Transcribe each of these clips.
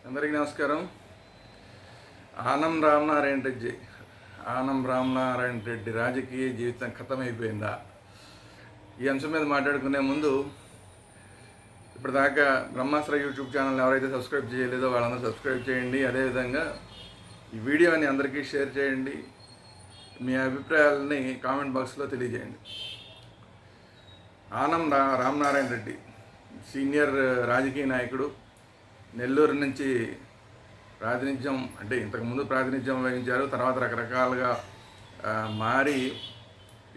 అందరికీ నమస్కారం. ఆనం రామనారాయణ రెడ్డి రాజకీయ జీవితం ఖతమైపోయిందా? ఈ అంశం మీద మాట్లాడుకునే ముందు ఇప్పటిదాకా బ్రహ్మాస్త్ర యూట్యూబ్ ఛానల్ ఎవరైతే సబ్స్క్రైబ్ చేయలేదో వాళ్ళందరూ సబ్స్క్రైబ్ చేయండి. అదేవిధంగా ఈ వీడియోని అందరికీ షేర్ చేయండి. మీ అభిప్రాయాలని కామెంట్ బాక్స్లో తెలియజేయండి. రామనారాయణ రెడ్డి సీనియర్ రాజకీయ నాయకుడు, నెల్లూరు నుంచి ప్రాతినిధ్యం అంటే ఇంతకుముందు ప్రాతినిధ్యం వహించారు. తర్వాత రకరకాలుగా మారి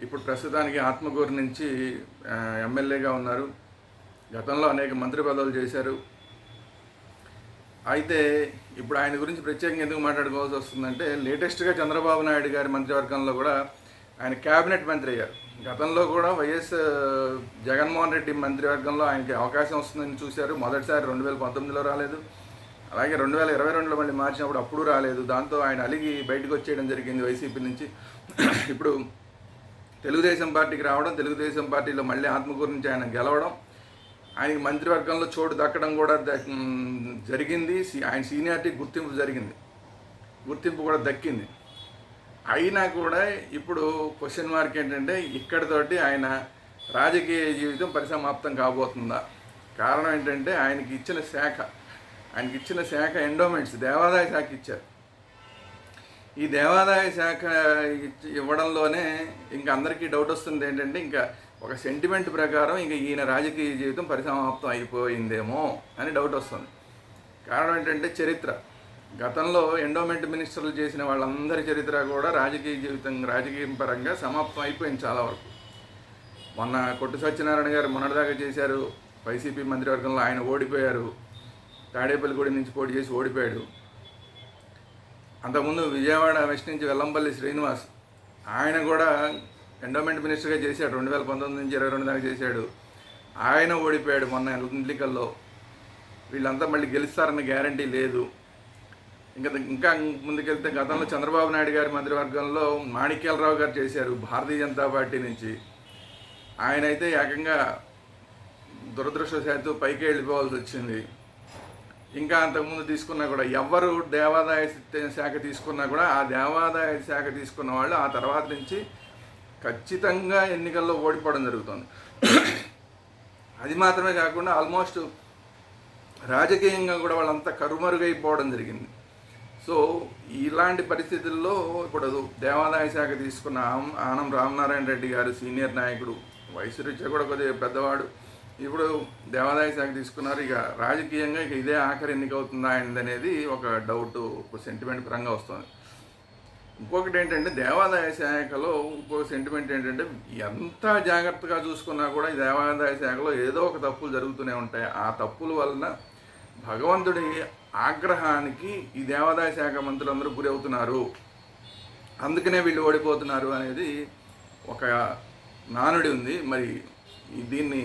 ఇప్పుడు ప్రస్తుతానికి ఆత్మకూరు నుంచి ఎమ్మెల్యేగా ఉన్నారు. గతంలో అనేక మంత్రి పదవులు చేశారు. అయితే ఇప్పుడు ఆయన గురించి ప్రత్యేకంగా ఎందుకు మాట్లాడుకోవాల్సి వస్తుందంటే, లేటెస్ట్గా చంద్రబాబు నాయుడు గారి మంత్రివర్గంలో కూడా ఆయన క్యాబినెట్ మంత్రి అయ్యారు. గతంలో కూడా వైఎస్ జగన్మోహన్ రెడ్డి మంత్రివర్గంలో ఆయనకి అవకాశం వస్తుందని చూశారు. మొదటిసారి 2019లో రాలేదు, అలాగే 2022లో మళ్ళీ మార్చినప్పుడు అప్పుడు రాలేదు. దాంతో ఆయన అలిగి బయటకు వచ్చేయడం జరిగింది వైసీపీ నుంచి. ఇప్పుడు తెలుగుదేశం పార్టీకి రావడం, తెలుగుదేశం పార్టీలో మళ్ళీ ఆత్మకూరు నుంచి ఆయన గెలవడం, ఆయనకి మంత్రివర్గంలో చోటు దక్కడం కూడా జరిగింది. ఆయన సీనియారిటీ గుర్తింపు కూడా దక్కింది. అయినా కూడా ఇప్పుడు క్వశ్చన్ మార్క్ ఏంటంటే, ఇక్కడితోటి ఆయన రాజకీయ జీవితం పరిసమాప్తం కాబోతుందా? కారణం ఏంటంటే, ఆయనకి ఇచ్చిన శాఖ ఎండోమెంట్స్ దేవాదాయ శాఖ ఇచ్చారు. ఈ దేవాదాయ శాఖ ఇవ్వడంలోనే ఇంకా అందరికీ డౌట్ వస్తుంది ఏంటంటే, ఇంకా ఒక సెంటిమెంట్ ప్రకారం ఇంకా ఈయన రాజకీయ జీవితం పరిసమాప్తం అయిపోయిందేమో అని డౌట్ వస్తుంది. కారణం ఏంటంటే, చరిత్ర గతంలో ఎండోమెంట్ మినిస్టర్లు చేసిన వాళ్ళందరి చరిత్ర కూడా రాజకీయ పరంగా సమాప్తం అయిపోయింది చాలా వరకు. మొన్న కొట్టు సత్యనారాయణ గారు మొన్నటిదాకా చేశారు వైసీపీ మంత్రివర్గంలో, ఆయన ఓడిపోయారు. తాడేపల్లిగూడెం నుంచి పోటీ చేసి ఓడిపోయాడు. అంతకుముందు విజయవాడ వెస్ట్ నుంచి వెల్లంపల్లి శ్రీనివాస్, ఆయన కూడా ఎండోమెంట్ మినిస్టర్గా చేశాడు. 2019 నుంచి 2022 దాకా చేశాడు. ఆయన ఓడిపోయాడు మొన్న ఎన్నికల్లో. వీళ్ళంతా మళ్ళీ గెలుస్తారన్న గ్యారంటీ లేదు. ఇంకా ముందుకెళ్తే గతంలో చంద్రబాబు నాయుడు గారి మంత్రివర్గంలో మాణిక్యాలరావు గారు చేశారు భారతీయ జనతా పార్టీ నుంచి. ఆయన అయితే ఏకంగా దురదృష్టవశాత్తు పైకి వెళ్ళిపోవాల్సి వచ్చింది. ఇంకా అంతకుముందు తీసుకున్నా కూడా ఎవరు దేవాదాయ శాఖ తీసుకున్నా కూడా ఆ దేవాదాయ శాఖ తీసుకున్న వాళ్ళు ఆ తర్వాత నుంచి ఖచ్చితంగా ఎన్నికల్లో ఓడిపోవడం జరుగుతుంది. అది మాత్రమే కాకుండా ఆల్మోస్ట్ రాజకీయంగా కూడా వాళ్ళంతా కరుమరుగైపోవడం జరిగింది. సో ఇలాంటి పరిస్థితుల్లో ఇప్పుడు దేవాదాయ శాఖ తీసుకున్న ఆనం రామనారాయణ రెడ్డి గారు సీనియర్ నాయకుడు, వయసు రీత్యా కూడా కొద్దిగా పెద్దవాడు, ఇప్పుడు దేవాదాయ శాఖ తీసుకున్నారు. ఇక రాజకీయంగా ఇదే ఆఖరి ఎన్నిక అవుతుందా ఆయనది అనేది ఒక డౌట్ సెంటిమెంట్ పరంగా వస్తుంది. ఇంకొకటి ఏంటంటే, దేవాదాయ శాఖలో ఇంకో సెంటిమెంట్ ఏంటంటే, ఎంత జాగ్రత్తగా చూసుకున్నా కూడా ఈ దేవాదాయ శాఖలో ఏదో ఒక తప్పులు జరుగుతూనే ఉంటాయి. ఆ తప్పుల వలన భగవంతుడి ఆగ్రహానికి ఈ దేవాదాయ శాఖ మంత్రులందరూ గురి అవుతున్నారు. అందుకనే వీళ్ళు ఓడిపోతున్నారు అనేది ఒక నానుడి ఉంది. మరి దీన్ని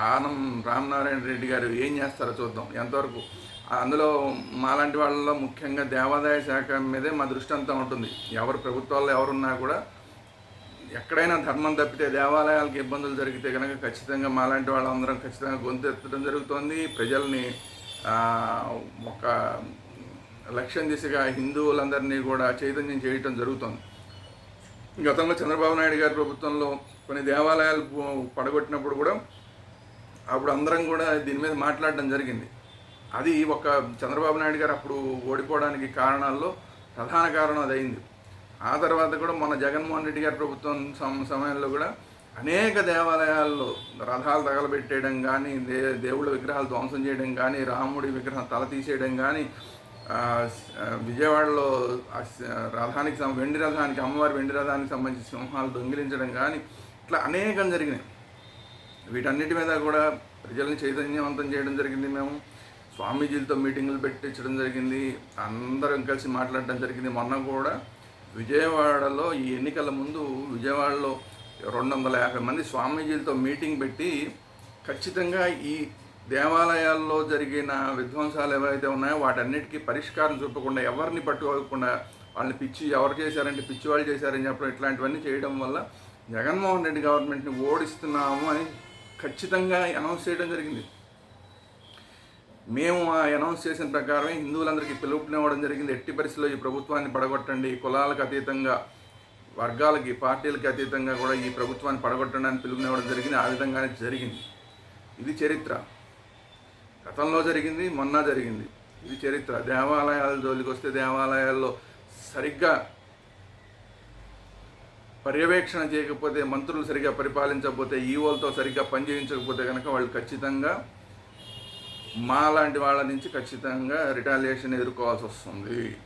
ఆనం రామనారాయణ రెడ్డి గారు ఏం చేస్తారో చూద్దాం. ఎంతవరకు అందులో మాలాంటి వాళ్ళలో ముఖ్యంగా దేవాదాయ శాఖ మీదే మా దృష్టి అంతా ఉంటుంది. ఎవరు ప్రభుత్వాల్లో ఎవరున్నా కూడా ఎక్కడైనా ధర్మం తప్పితే, దేవాలయాలకు ఇబ్బందులు జరిగితే కనుక ఖచ్చితంగా మాలాంటి వాళ్ళందరం ఖచ్చితంగా గొంతు ఎత్తడం జరుగుతుంది. ప్రజల్ని ఒక లక్ష్యం దిశగా హిందువులందరినీ కూడా చైతన్యం చేయటం జరుగుతుంది. గతంలో చంద్రబాబు నాయుడు గారి ప్రభుత్వంలో కొన్ని దేవాలయాలు పడగొట్టినప్పుడు కూడా అప్పుడు అందరం కూడా దీని మీద మాట్లాడడం జరిగింది. అది ఒక చంద్రబాబు నాయుడు గారు అప్పుడు ఓడిపోవడానికి కారణాల్లో ప్రధాన కారణం అది అయింది. ఆ తర్వాత కూడా మన జగన్మోహన్ రెడ్డి గారి ప్రభుత్వం సమయంలో కూడా అనేక దేవాలయాల్లో రథాలు తగలబెట్టేయడం కానీ, దేవుళ్ళ విగ్రహాలు ధ్వంసం చేయడం కానీ, రాముడి విగ్రహం తల తీసేయడం కానీ, విజయవాడలో వెండి రథానికి అమ్మవారి వెండి రథానికి సంబంధించిన సింహాలు దొంగిలించడం కానీ, ఇట్లా అనేకం జరిగినాయి. వీటన్నిటి మీద కూడా ప్రజల్ని చైతన్యవంతం చేయడం జరిగింది. మేము స్వామీజీలతో మీటింగులు పెట్టించడం జరిగింది. అందరం కలిసి మాట్లాడడం జరిగింది. మొన్న కూడా విజయవాడలో ఈ ఎన్నికల ముందు విజయవాడలో 250 మంది స్వామీజీలతో మీటింగ్ పెట్టి ఖచ్చితంగా ఈ దేవాలయాల్లో జరిగిన విధ్వంసాలు ఏవైతే ఉన్నాయో వాటన్నిటికీ పరిష్కారం చూపకుండా, ఎవరిని పట్టుకోకుండా, వాళ్ళని ఎవరు చేశారంటే పిచ్చి వాళ్ళు చేశారని చెప్పడం, ఇట్లాంటివన్నీ చేయడం వల్ల జగన్మోహన్ రెడ్డి గవర్నమెంట్ని ఓడిస్తున్నాము అని ఖచ్చితంగా అనౌన్స్ చేయడం జరిగింది. మేము ఆ అనౌన్స్ చేసిన ప్రకారమే హిందువులందరికీ పిలుపునివ్వడం జరిగింది. ఎట్టి పరిస్థితుల్లో ఈ ప్రభుత్వాన్ని పడగొట్టండి, కులాలకు అతీతంగా, వర్గాలకి, పార్టీలకి అతీతంగా కూడా ఈ ప్రభుత్వాన్ని పడగొట్టడానికి పిలుపునివ్వడం జరిగింది. ఆ విధంగానే జరిగింది. ఇది చరిత్ర. గతంలో జరిగింది, మొన్న జరిగింది. ఇది చరిత్ర. దేవాలయాల జోలికి వస్తే దేవాలయాల్లో సరిగ్గా పర్యవేక్షణ చేయకపోతే, మంత్రులు సరిగ్గా పరిపాలించకపోతే, ఈవోలతో సరిగ్గా పనిచేయించకపోతే కనుక వాళ్ళు ఖచ్చితంగా మా లాంటి వాళ్ళ నుంచి ఖచ్చితంగా రిటాలియేషన్ ఎదుర్కోవాల్సి వస్తుంది.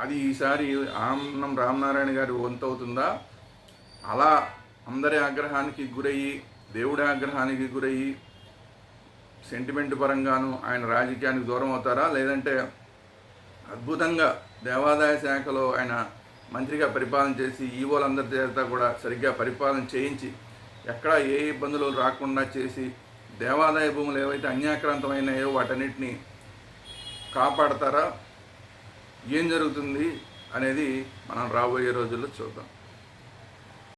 అది ఈసారి ఆనం రామనారాయణ గారి వంతు అవుతుందా? అలా అందరి ఆగ్రహానికి గురయ్యి, దేవుడి ఆగ్రహానికి గురయ్యి, సెంటిమెంట్ పరంగాను ఆయన రాజకీయానికి దూరం అవుతారా? లేదంటే అద్భుతంగా దేవాదాయ శాఖలో ఆయన మంత్రిగా పరిపాలన చేసి ఈవోలందరి చేత కూడా సరిగ్గా పరిపాలన చేయించి ఎక్కడ ఏ ఇబ్బందులు రాకుండా చేసి దేవాదాయ భూములు ఏవైతే అన్యాక్రాంతమైనాయో వాటన్నిటిని కాపాడతారా? ఏం జరుగుతుంది అనేది మనం రాబోయే రోజుల్లో చూద్దాం.